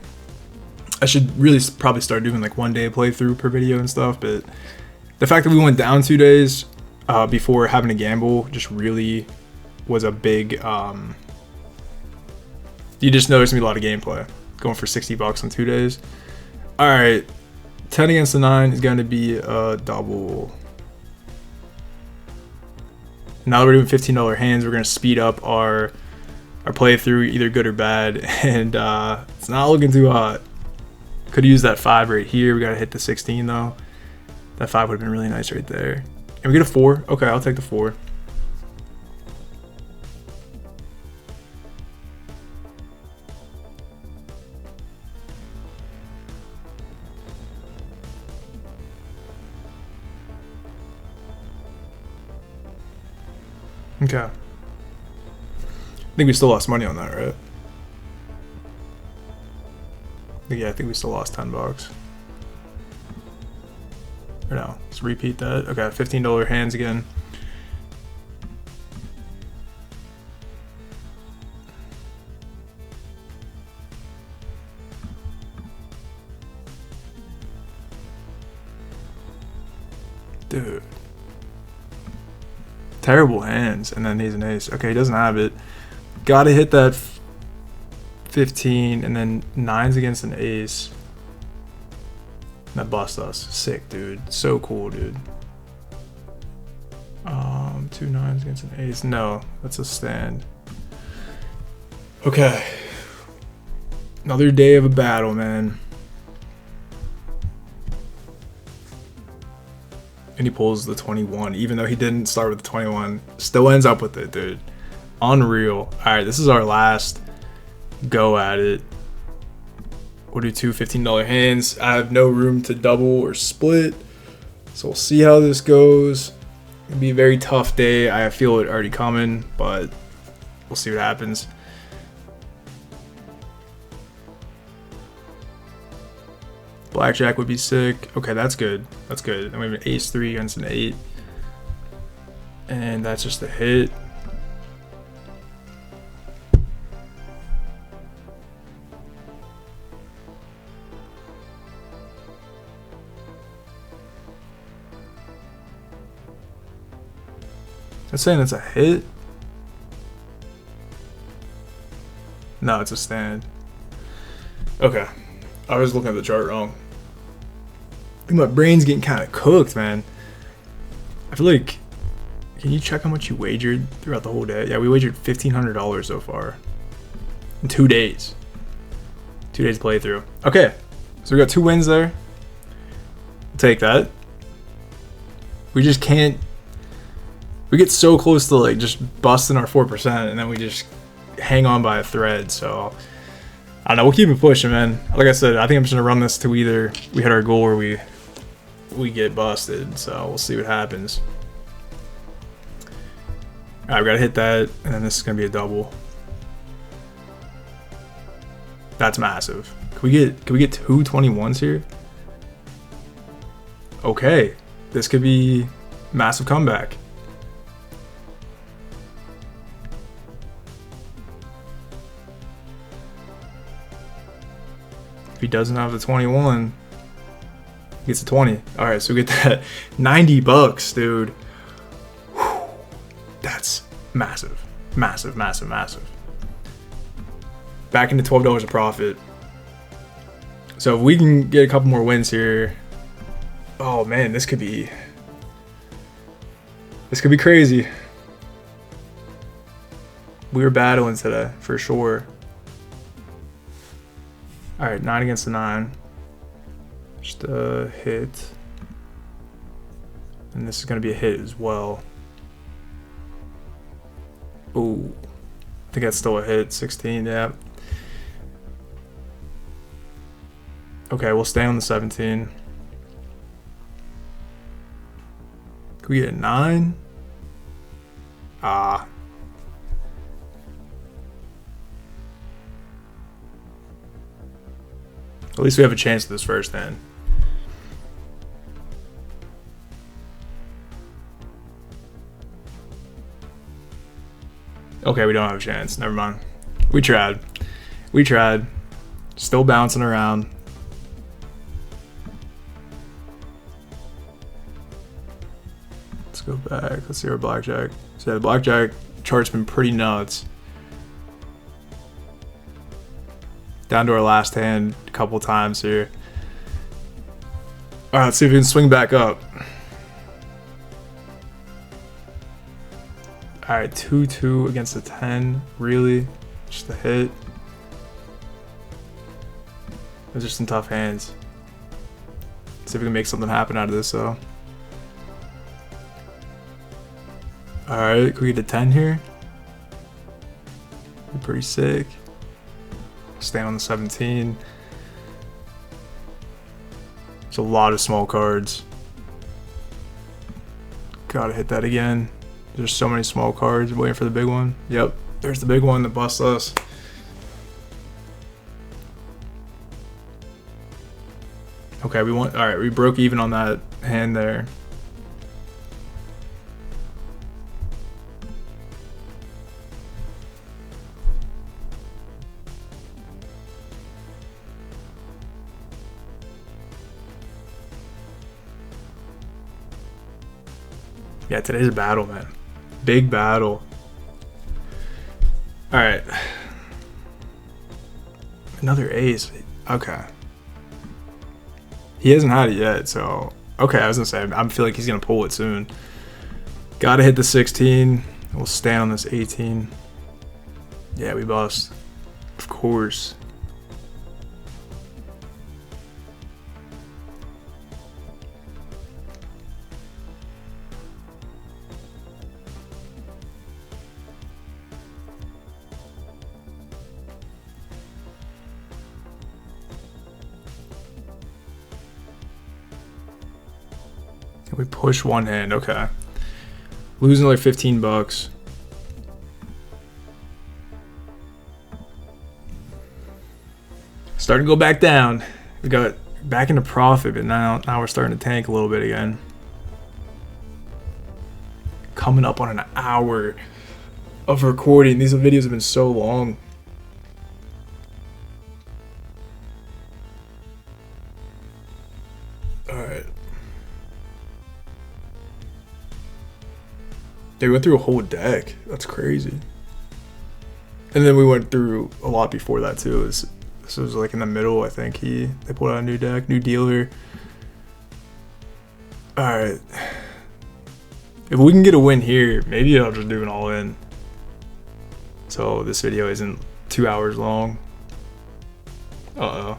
I should really probably start doing like 1 day playthrough per video and stuff, but the fact that we went down 2 days before having a gamble just really was a big... you just noticed me a lot of gameplay. Going for $60 in 2 days. Alright. 10 against the 9 is going to be a double. Now that we're doing $15 hands, we're going to speed up our playthrough, either good or bad, and it's not looking too hot. Could use that 5 right here. We got to hit the 16 though. That 5 would have been really nice right there. And we get a 4. Okay, I'll take the 4. Okay. I think we still lost money on that, right? Yeah, I think we still lost $10. Or no, let's repeat that. Okay, $15 hands again. Dude. Terrible hands, and then he's an ace. Okay, he doesn't have it. Gotta hit that 15, and then 9's against an ace. That busts us. Sick, dude. So cool, dude. 2 9's against an ace. No, that's a stand. Okay. Another day of a battle, man. And he pulls the 21, even though he didn't start with the 21. Still ends up with it, dude. Unreal. Alright, this is our last go at it. We'll do 2 $15 hands. I have no room to double or split, so we'll see how this goes. It'll be a very tough day. I feel it already coming, but we'll see what happens. Blackjack would be sick. Okay, that's good. That's good. And we have an ace 3 against an 8. And that's just a hit. That's saying it's a hit? No, it's a stand. Okay. I was looking at the chart wrong. I think my brain's getting kind of cooked, man. I feel like... Can you check how much you wagered throughout the whole day? Yeah, we wagered $1,500 so far. In 2 days. 2 days playthrough. Okay. So we got 2 wins there. I'll take that. We just can't... We get so close to like just busting our 4%, and then we just hang on by a thread, so... I don't know, we'll keep it pushing, man. Like I said, I think I'm just gonna run this to either we hit our goal or we get busted, so we'll see what happens. Alright, we gotta hit that, and then this is gonna be a double. That's massive. Can we get 2 21s here? Okay. This could be massive comeback. If he doesn't have the 21, he gets a 20. Alright, so we get that $90, dude. Whew. Massive, massive, massive, massive. Back into $12 of profit. So if we can get a couple more wins here, oh man, this could be crazy. We were battling today for sure. All right, 9 against the 9. Just a hit. And this is going to be a hit as well. Ooh, I think that's still a hit. 16, yeah. Okay, we'll stay on the 17. Can we get a 9? Ah. At least we have a chance at this first hand. Okay, we don't have a chance. Never mind. We tried. We tried. Still bouncing around. Let's go back. Let's see our blackjack. So yeah, the blackjack chart's been pretty nuts. Down to our last hand a couple times here. All right, let's see if we can swing back up. All right, 2-2 against a 10. Really? Just a hit. Those are some tough hands. Let's see if we can make something happen out of this, though. All right, can we get a 10 here? Be pretty sick. Stay on the 17. There's a lot of small cards. Gotta hit that again. There's so many small cards. Waiting for the big one. Yep, there's the big one that busts us. Okay, we want. All right, we broke even on that hand there. Yeah, today's a battle, man. Big battle. All right. Another ace. Okay. He hasn't had it yet, so... Okay, I was gonna say, I feel like he's gonna pull it soon. Gotta hit the 16. We'll stand on this 18. Yeah, we bust. Of course. We push one hand, okay. Losing like 15 bucks. Starting to go back down. We got back into profit, but now we're starting to tank a little bit again. Coming up on an hour of recording. These videos have been so long. Alright. They went through a whole deck. That's crazy. And then we went through a lot before that too. This was like in the middle, I think. They pulled out a new deck, new dealer. Alright. If we can get a win here, maybe I'll just do an all-in. So this video isn't 2 hours long. Uh-oh.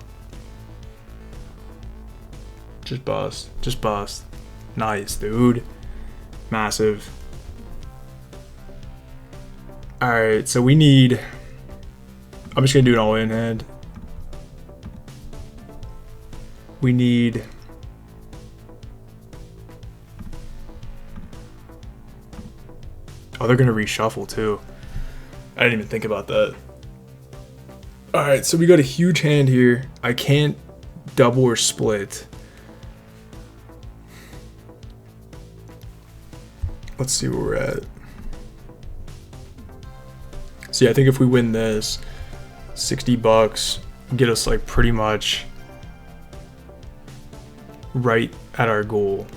Just bust. Just bust. Nice, dude. Massive. Alright, so we need... I'm just going to do an all-in hand. We need... Oh, they're going to reshuffle too. I didn't even think about that. Alright, so we got a huge hand here. I can't double or split. Let's see where we're at. So yeah, I think if we win this, 60 bucks get us like pretty much right at our goal.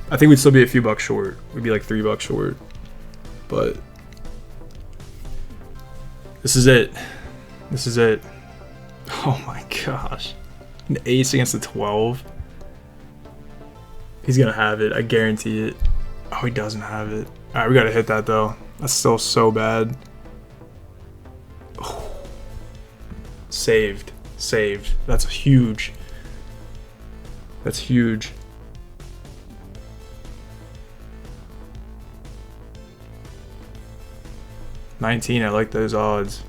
I think we'd still be a few bucks short. We'd be like $3 short. But This is it. This is it. Oh my gosh. An ace against a 12. He's gonna have it. I guarantee it. Oh, he doesn't have it. All right, we gotta hit that though. That's still so bad. Oh. Saved. Saved. That's huge. That's huge. $19. I like those odds.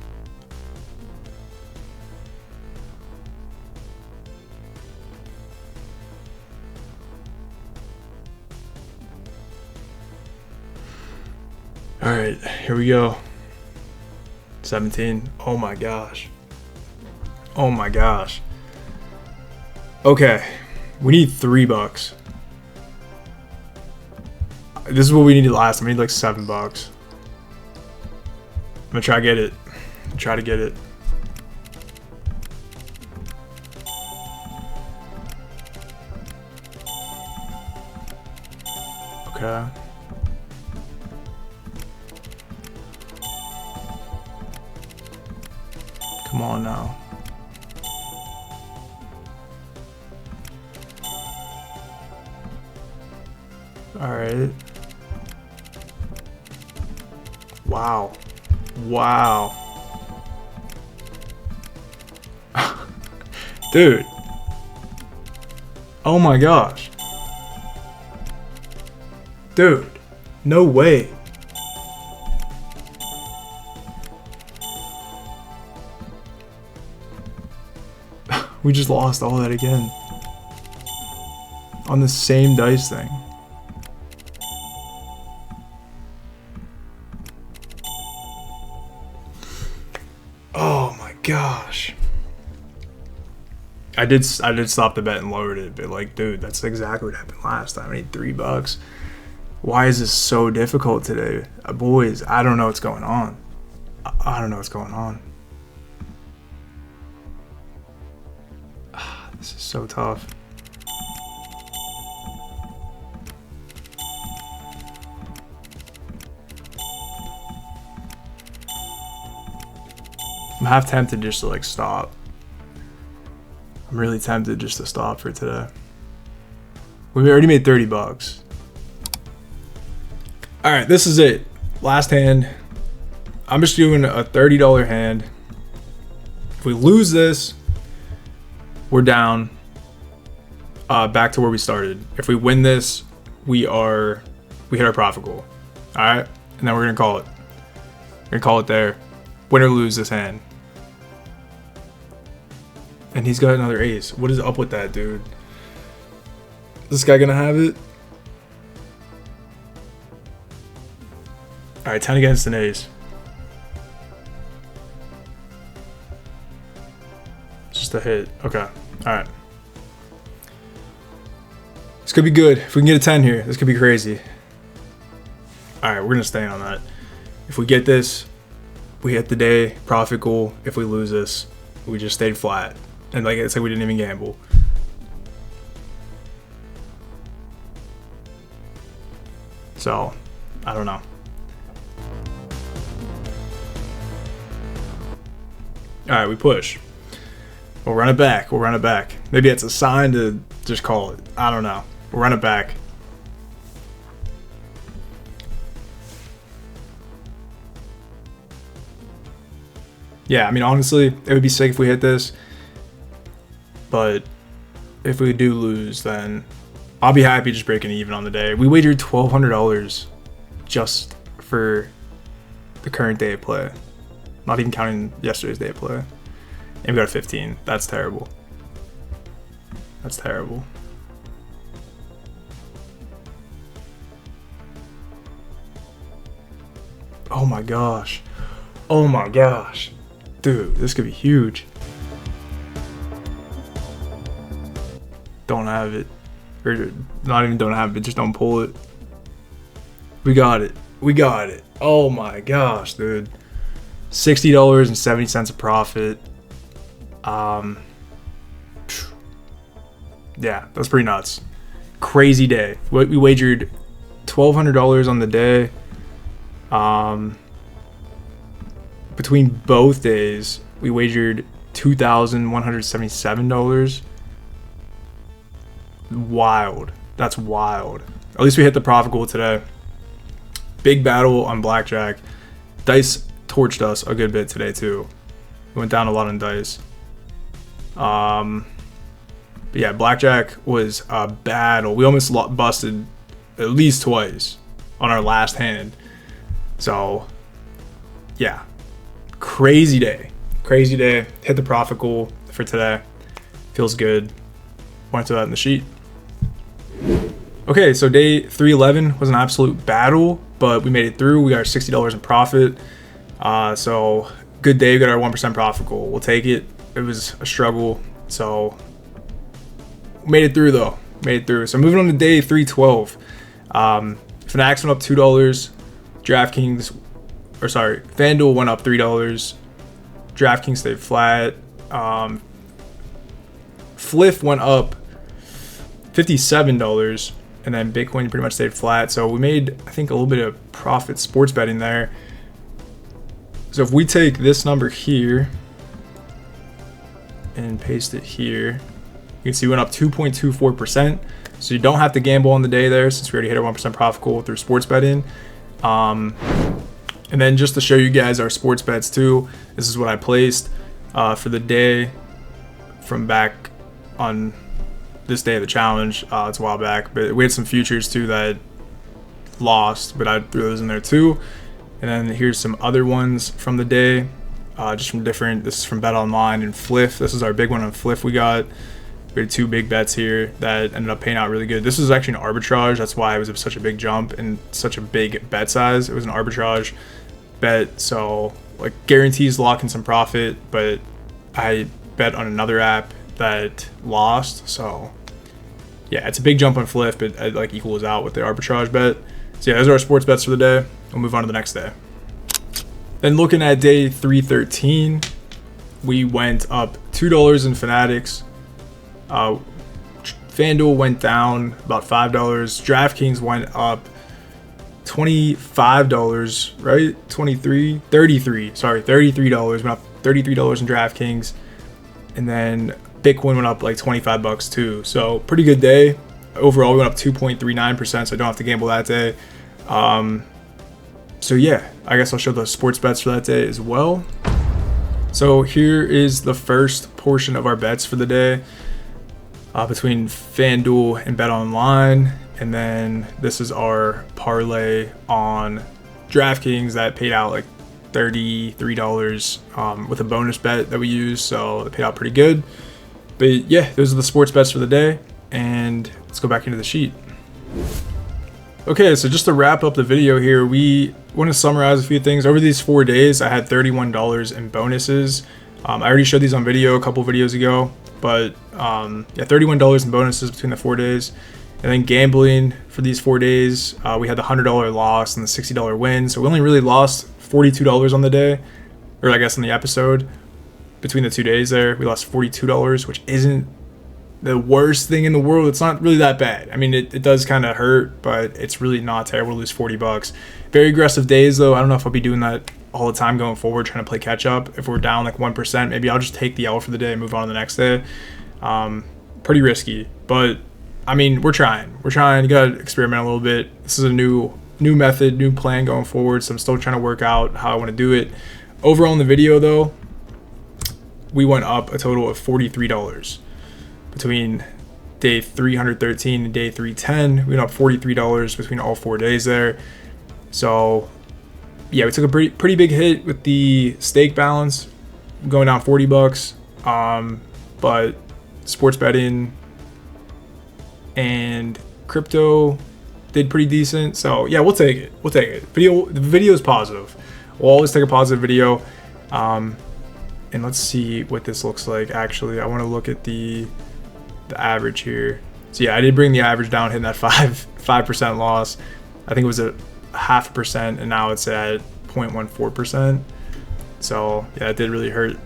All right, here we go. 17. Oh my gosh. Oh my gosh. Okay, we need $3. This is what we needed last time. We need like $7. I'm gonna try to get it. Try to get it. Okay. Come on now. All right. Wow. Wow. Dude. Oh my gosh. Dude. No way. We just lost all that again. On the same dice thing. Oh my gosh. I did stop the bet and lowered it, but like, dude, that's exactly what happened last time. I need $3. Why is this so difficult today? Boys, I don't know what's going on. I don't know what's going on. This is so tough. I'm half tempted just to like stop. I'm really tempted just to stop for today. We already made $30. All right, this is it. Last hand. I'm just doing a $30 hand. If we lose this, we're down back to where we started. If we win this, we hit our profit goal. All right, and then we're gonna call it. We're gonna call it there. Win or lose this hand. And he's got another ace. What is up with that, dude? This guy gonna have it? All right, 10 against an ace. Just a hit. Okay. All right. This could be good. If we can get a 10 here, this could be crazy. All right, we're gonna stay on that. If we get this, we hit the day profit goal. If we lose this, we just stayed flat. And like I said, we didn't even gamble. So, I don't know. All right, we push. We'll run it back. We'll run it back. Maybe it's a sign to just call it. I don't know. We'll run it back. Yeah, I mean, honestly, it would be sick if we hit this. But if we do lose, then I'll be happy just breaking even on the day. We wagered $1,200 just for the current day of play. Not even counting yesterday's day of play. And we got a 15. That's terrible. That's terrible. Oh my gosh. Oh my gosh. Dude, this could be huge. Don't have it. Or not even don't have it, just don't pull it. We got it. We got it. Oh my gosh, dude. $60.70 of profit. Yeah, that's pretty nuts. Crazy day. We wagered $1,200 on the day. between both days, we wagered $2,177. Wild. That's wild. At least we hit the profit goal today. Big battle on blackjack. Dice torched us a good bit today too. We went down a lot on dice. But yeah, blackjack was a battle. We almost busted at least twice on our last hand. So yeah, crazy day. Crazy day. Hit the profit goal for today. Feels good. Want to throw that in the sheet. Okay, so day 311 was an absolute battle, but we made it through. We got our $60 in profit. So good day. We got our 1% profit goal. We'll take it. It was a struggle. So made it through though. Made it through. So moving on to day 312. Fanatics went up $2. FanDuel went up $3. DraftKings stayed flat. Fliff went up $57, and then Bitcoin pretty much stayed flat. So we made, I think, a little bit of profit sports betting there. So if we take this number here and paste it here, you can see we went up 2.24%. So you don't have to gamble on the day there, since we already hit our 1% profit goal through sports betting. And then just to show you guys our sports bets too, this is what I placed for the day from back on this day of the challenge. It's a while back, but we had some futures too that lost, but I threw those in there too. And then here's some other ones from the day, just from different. This is from Bet Online and Fliff. This is our big one on Fliff. We had 2 big bets here that ended up paying out really good. This was actually an arbitrage. That's why it was such a big jump and such a big bet size. It was an arbitrage bet, so like guarantees locking some profit, but I bet on another app that lost. So yeah, it's a big jump on Fliff, but it like equals out with the arbitrage bet. So yeah, those are our sports bets for the day. We'll move on to the next day. Then looking at day 313, we went up $2 in Fanatics. FanDuel went down about $5. DraftKings went up $25, right? $33. Went up $33 in DraftKings. And then Bitcoin went up like $25 too. So pretty good day. Overall, we went up 2.39%, so I don't have to gamble that day. So yeah, I guess I'll show the sports bets for that day as well. So here is the first portion of our bets for the day, between FanDuel and Bet Online. And then this is our parlay on DraftKings that paid out like $33 with a bonus bet that we used, so it paid out pretty good. But yeah, those are the sports bets for the day, and let's go back into the sheet. Okay, so just to wrap up the video here, we want to summarize a few things. Over these 4 days, I had $31 in bonuses. I already showed these on video a couple videos ago, but yeah, $31 in bonuses between the 4 days. And then gambling for these 4 days, we had the $100 loss and the $60 win. So we only really lost $42 on the day, or I guess on the episode. Between the 2 days there, we lost $42, which isn't the worst thing in the world. It's not really that bad. I mean, it does kind of hurt, but it's really not terrible to lose $40. Very aggressive days though. I don't know if I'll be doing that all the time going forward, trying to play catch up. If we're down like 1%, maybe I'll just take the L for the day and move on to the next day. Pretty risky, but I mean, we're trying. You gotta experiment a little bit. This is a new method, new plan going forward, so I'm still trying to work out how I want to do it. Overall in the video though, we went up a total of $43 between day 313 and day 310. We went up $43 between all 4 days there. So yeah, we took a pretty big hit with the stake balance going down $40. But sports betting and crypto did pretty decent. So yeah, we'll take it. The video is positive. We'll always take a positive video. And let's see what this looks like. Actually, I want to look at the average here. So yeah, I did bring the average down, hitting that 5% loss. I think it was a 0.5%, and now it's at 0.14%. So yeah, it did really hurt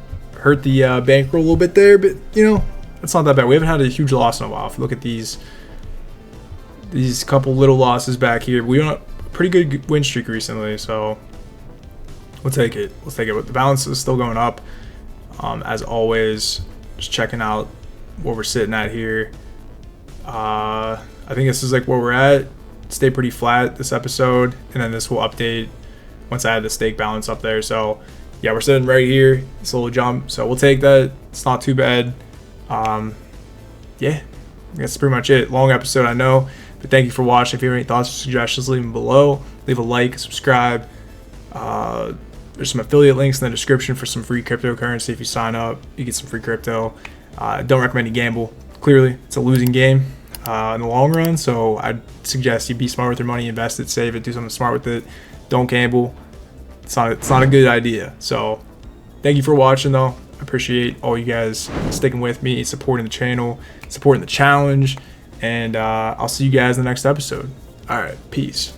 the bankroll a little bit there, but you know, it's not that bad. We haven't had a huge loss in a while. If you look at these couple little losses back here, we went on a pretty good win streak recently. So We'll take it. We'll take it. But the balance is still going up. As always, just checking out where we're sitting at here. I think this is like where we're at. Stay pretty flat this episode, and then this will update once I add the stake balance up there. So yeah, we're sitting right here. It's a little jump, so we'll take that. It's not too bad. Yeah, that's pretty much it. Long episode, I know, but thank you for watching. If you have any thoughts or suggestions, leave them below. Leave a like, subscribe. There's some affiliate links in the description for some free cryptocurrency. If you sign up, you get some free crypto. Don't recommend you gamble. Clearly, it's a losing game in the long run, so I'd suggest you be smart with your money, invest it, save it, do something smart with it. Don't gamble. It's not a good idea. So thank you for watching, though. I appreciate all you guys sticking with me, supporting the channel, supporting the challenge, and I'll see you guys in the next episode. All right, peace.